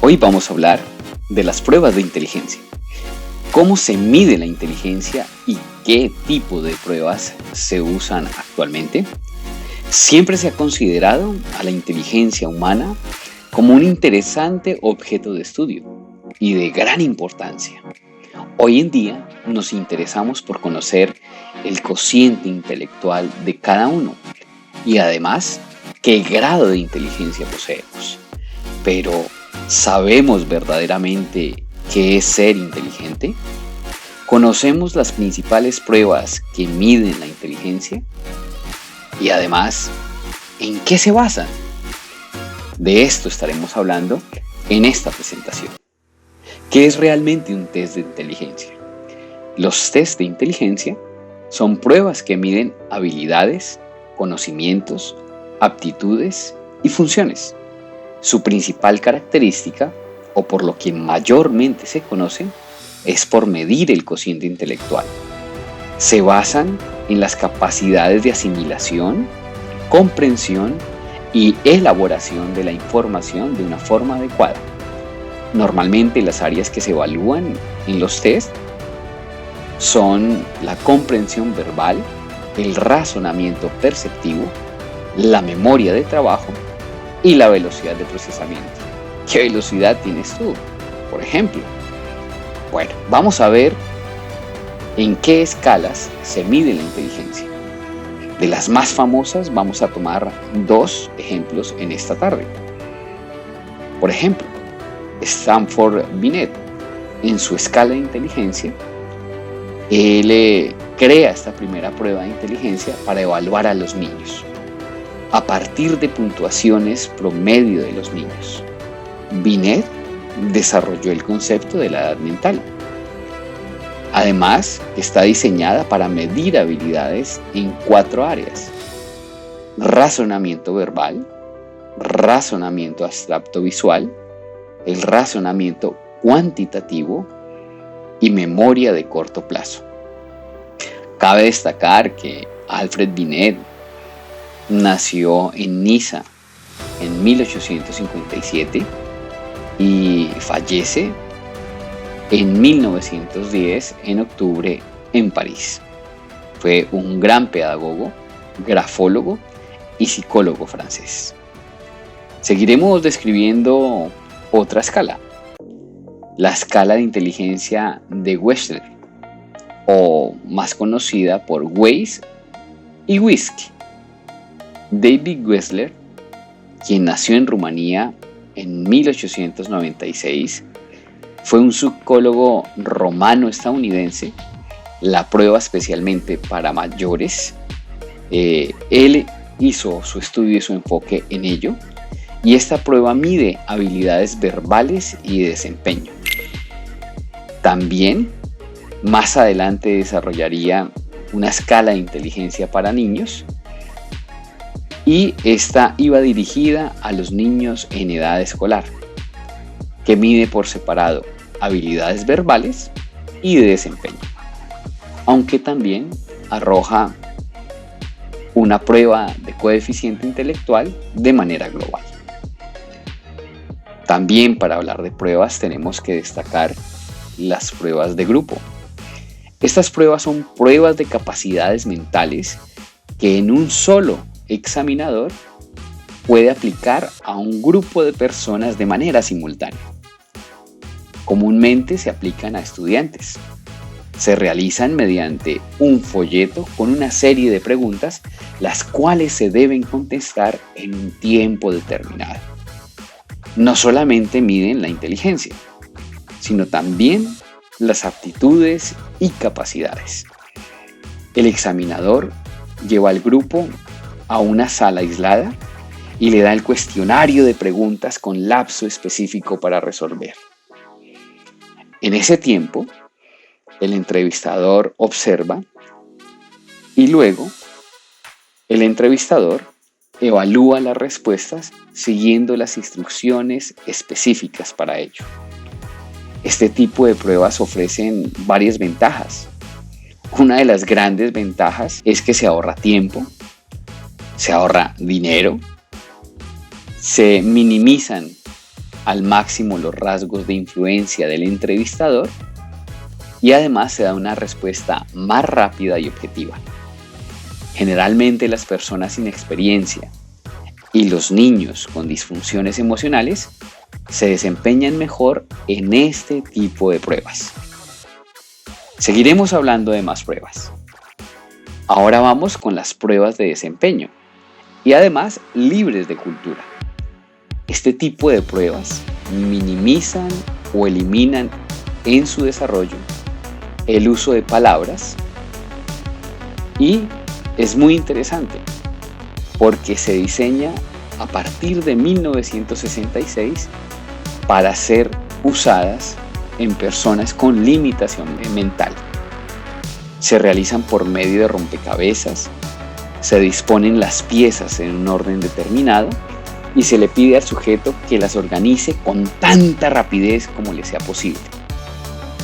Hoy vamos a hablar de las pruebas de inteligencia. ¿Cómo se mide la inteligencia y qué tipo de pruebas se usan actualmente? Siempre se ha considerado a la inteligencia humana como un interesante objeto de estudio y de gran importancia. Hoy en día nos interesamos por conocer el cociente intelectual de cada uno y además qué grado de inteligencia poseemos. Pero, ¿sabemos verdaderamente qué es ser inteligente? ¿Conocemos las principales pruebas que miden la inteligencia? Y además, ¿en qué se basan? De esto estaremos hablando en esta presentación. ¿Qué es realmente un test de inteligencia? Los test de inteligencia son pruebas que miden habilidades, conocimientos, aptitudes y funciones. Su principal característica, o por lo que mayormente se conocen, es por medir el cociente intelectual. Se basan en las capacidades de asimilación, comprensión y elaboración de la información de una forma adecuada. Normalmente las áreas que se evalúan en los test son la comprensión verbal, el razonamiento perceptivo, la memoria de trabajo y la velocidad de procesamiento. ¿Qué velocidad tienes tú, por ejemplo? Bueno, vamos a ver en qué escalas se mide la inteligencia. De las más famosas vamos a tomar dos ejemplos en esta tarde. Por ejemplo, Stanford Binet, en su escala de inteligencia, él crea esta primera prueba de inteligencia para evaluar a los niños a partir de puntuaciones promedio de los niños. Binet desarrolló el concepto de la edad mental. Además, está diseñada para medir habilidades en 4 áreas: razonamiento verbal, razonamiento abstracto visual, el razonamiento cuantitativo y memoria de corto plazo. Cabe destacar que Alfred Binet nació en Niza en 1857 y fallece en 1910 en octubre en París. Fue un gran pedagogo, grafólogo y psicólogo francés. Seguiremos describiendo otra escala, la escala de inteligencia de Wechsler, o más conocida por Weiss y Whisky. David Wechsler, quien nació en Rumanía en 1896, fue un psicólogo romano-estadounidense. La prueba especialmente para mayores, él hizo su estudio y su enfoque en ello, y esta prueba mide habilidades verbales y de desempeño. También más adelante desarrollaría una escala de inteligencia para niños, y esta iba dirigida a los niños en edad escolar, que mide por separado habilidades verbales y de desempeño, aunque también arroja una prueba de coeficiente intelectual de manera global. También, para hablar de pruebas, tenemos que destacar las pruebas de grupo. Estas pruebas son pruebas de capacidades mentales que en un solo examinador puede aplicar a un grupo de personas de manera simultánea. Comúnmente se aplican a estudiantes. Se realizan mediante un folleto con una serie de preguntas, las cuales se deben contestar en un tiempo determinado. No solamente miden la inteligencia, sino también las aptitudes y capacidades. El examinador lleva al grupo a una sala aislada y le da el cuestionario de preguntas con lapso específico para resolver. En ese tiempo, el entrevistador observa y luego el entrevistador evalúa las respuestas siguiendo las instrucciones específicas para ello. Este tipo de pruebas ofrecen varias ventajas. Una de las grandes ventajas es que se ahorra tiempo, se ahorra dinero, se minimizan al máximo los rasgos de influencia del entrevistador y además se da una respuesta más rápida y objetiva. Generalmente las personas sin experiencia y los niños con disfunciones emocionales se desempeñan mejor en este tipo de pruebas. Seguiremos hablando de más pruebas. Ahora vamos con las pruebas de desempeño y además libres de cultura. Este tipo de pruebas minimizan o eliminan en su desarrollo el uso de palabras y es muy interesante porque se diseña a partir de 1966 para ser usadas en personas con limitación mental. Se realizan por medio de rompecabezas, se disponen las piezas en un orden determinado y se le pide al sujeto que las organice con tanta rapidez como le sea posible.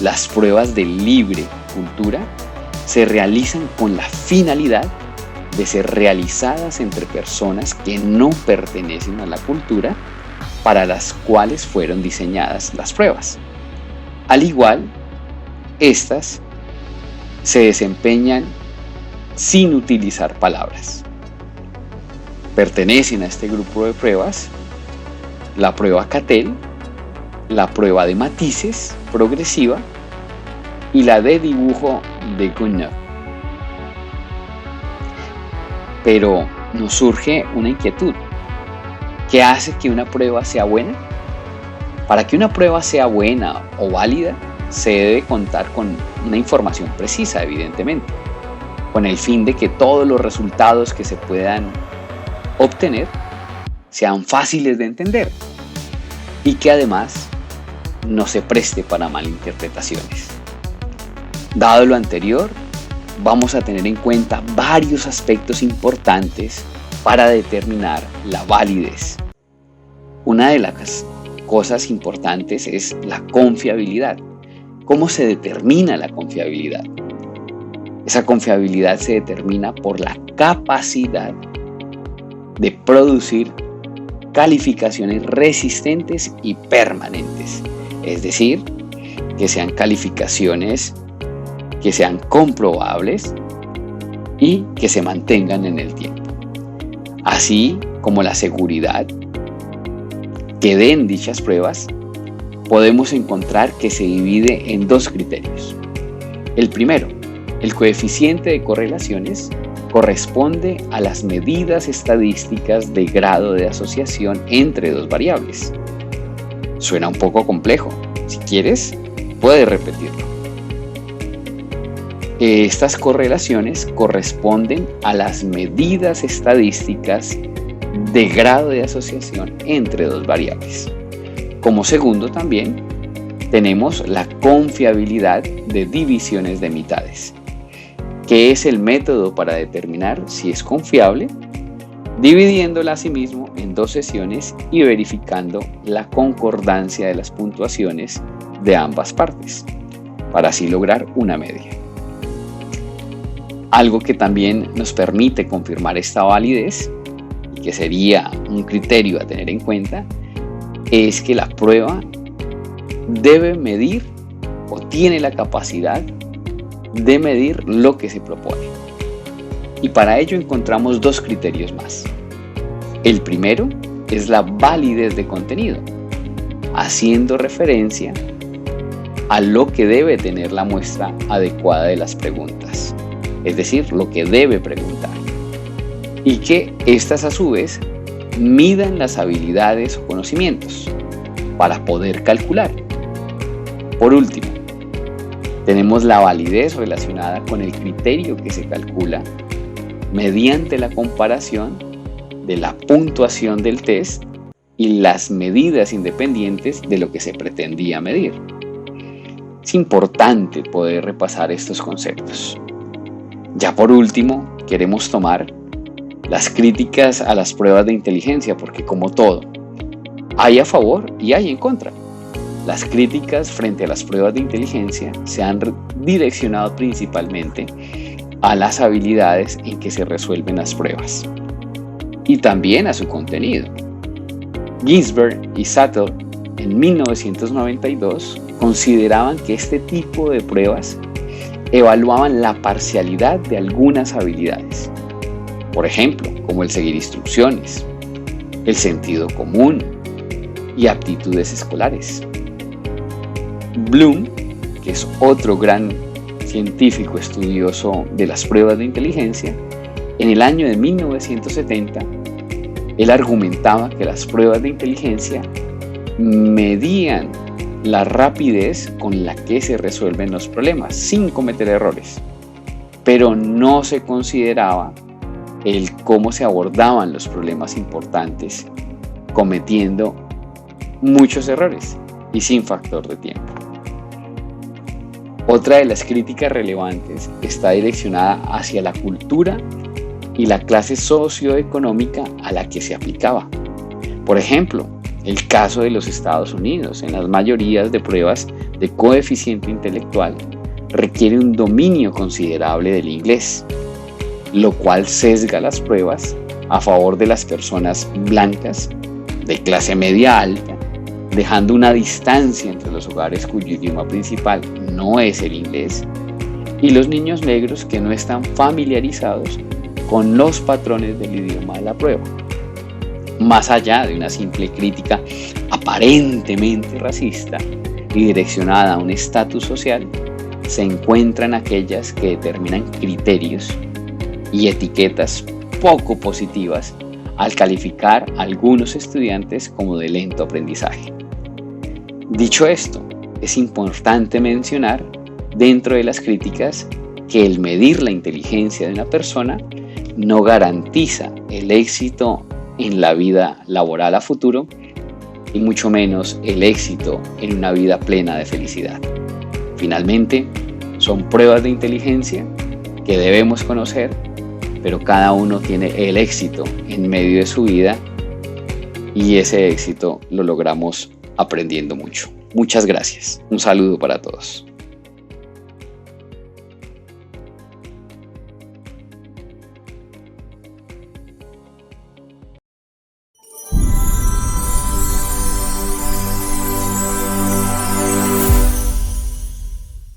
Las pruebas de libre cultura se realizan con la finalidad de ser realizadas entre personas que no pertenecen a la cultura para las cuales fueron diseñadas las pruebas. Al igual, estas se desempeñan sin utilizar palabras. Pertenecen a este grupo de pruebas la prueba Cattell, la prueba de matices progresiva y la de dibujo de Gounod. Pero nos surge una inquietud. ¿Qué hace que una prueba sea buena? Para que una prueba sea buena o válida, se debe contar con una información precisa, evidentemente, con el fin de que todos los resultados que se puedan obtener sean fáciles de entender y que además no se preste para malinterpretaciones. Dado lo anterior, vamos a tener en cuenta varios aspectos importantes para determinar la validez. Una de las cosas importantes es la confiabilidad. ¿Cómo se determina la confiabilidad? Esa confiabilidad se determina por la capacidad de producir calificaciones resistentes y permanentes. Es decir, que sean calificaciones que sean comprobables y que se mantengan en el tiempo. Así como la seguridad que den dichas pruebas, podemos encontrar que se divide en dos criterios. El primero, el coeficiente de correlaciones, corresponde a las medidas estadísticas de grado de asociación entre dos variables. Suena un poco complejo. Si quieres, puedes repetirlo. Estas correlaciones corresponden a las medidas estadísticas de grado de asociación entre dos variables. Como segundo también tenemos la confiabilidad de divisiones de mitades, que es el método para determinar si es confiable, dividiéndola asimismo en dos sesiones y verificando la concordancia de las puntuaciones de ambas partes, para así lograr una media. Algo que también nos permite confirmar esta validez, y que sería un criterio a tener en cuenta, es que la prueba debe medir o tiene la capacidad de medir lo que se propone. Y para ello encontramos dos criterios más. El primero es la validez de contenido, haciendo referencia a lo que debe tener la muestra adecuada de las preguntas, es decir, lo que debe preguntar, y que éstas a su vez midan las habilidades o conocimientos para poder calcular. Por último, tenemos la validez relacionada con el criterio que se calcula mediante la comparación de la puntuación del test y las medidas independientes de lo que se pretendía medir. Es importante poder repasar estos conceptos. Ya por último, queremos tomar las críticas a las pruebas de inteligencia, porque como todo, hay a favor y hay en contra. Las críticas frente a las pruebas de inteligencia se han direccionado principalmente a las habilidades en que se resuelven las pruebas y también a su contenido. Ginsberg y Sattel en 1992, consideraban que este tipo de pruebas evaluaban la parcialidad de algunas habilidades. Por ejemplo, como el seguir instrucciones, el sentido común y aptitudes escolares. Bloom, que es otro gran científico estudioso de las pruebas de inteligencia, en el año de 1970, él argumentaba que las pruebas de inteligencia medían la rapidez con la que se resuelven los problemas sin cometer errores, pero no se consideraba el cómo se abordaban los problemas importantes cometiendo muchos errores y sin factor de tiempo. Otra de las críticas relevantes está direccionada hacia la cultura y la clase socioeconómica a la que se aplicaba. Por ejemplo, el caso de los Estados Unidos. En las mayorías de pruebas de coeficiente intelectual requiere un dominio considerable del inglés, lo cual sesga las pruebas a favor de las personas blancas de clase media alta, dejando una distancia entre los hogares cuyo idioma principal no es el inglés y los niños negros que no están familiarizados con los patrones del idioma de la prueba. Más allá de una simple crítica aparentemente racista y direccionada a un estatus social, se encuentran aquellas que determinan criterios y etiquetas poco positivas al calificar a algunos estudiantes como de lento aprendizaje. Dicho esto, es importante mencionar dentro de las críticas que el medir la inteligencia de una persona no garantiza el éxito en la vida laboral a futuro y mucho menos el éxito en una vida plena de felicidad. Finalmente, son pruebas de inteligencia que debemos conocer, pero cada uno tiene el éxito en medio de su vida y ese éxito lo logramos aprendiendo mucho. Muchas gracias. Un saludo para todos.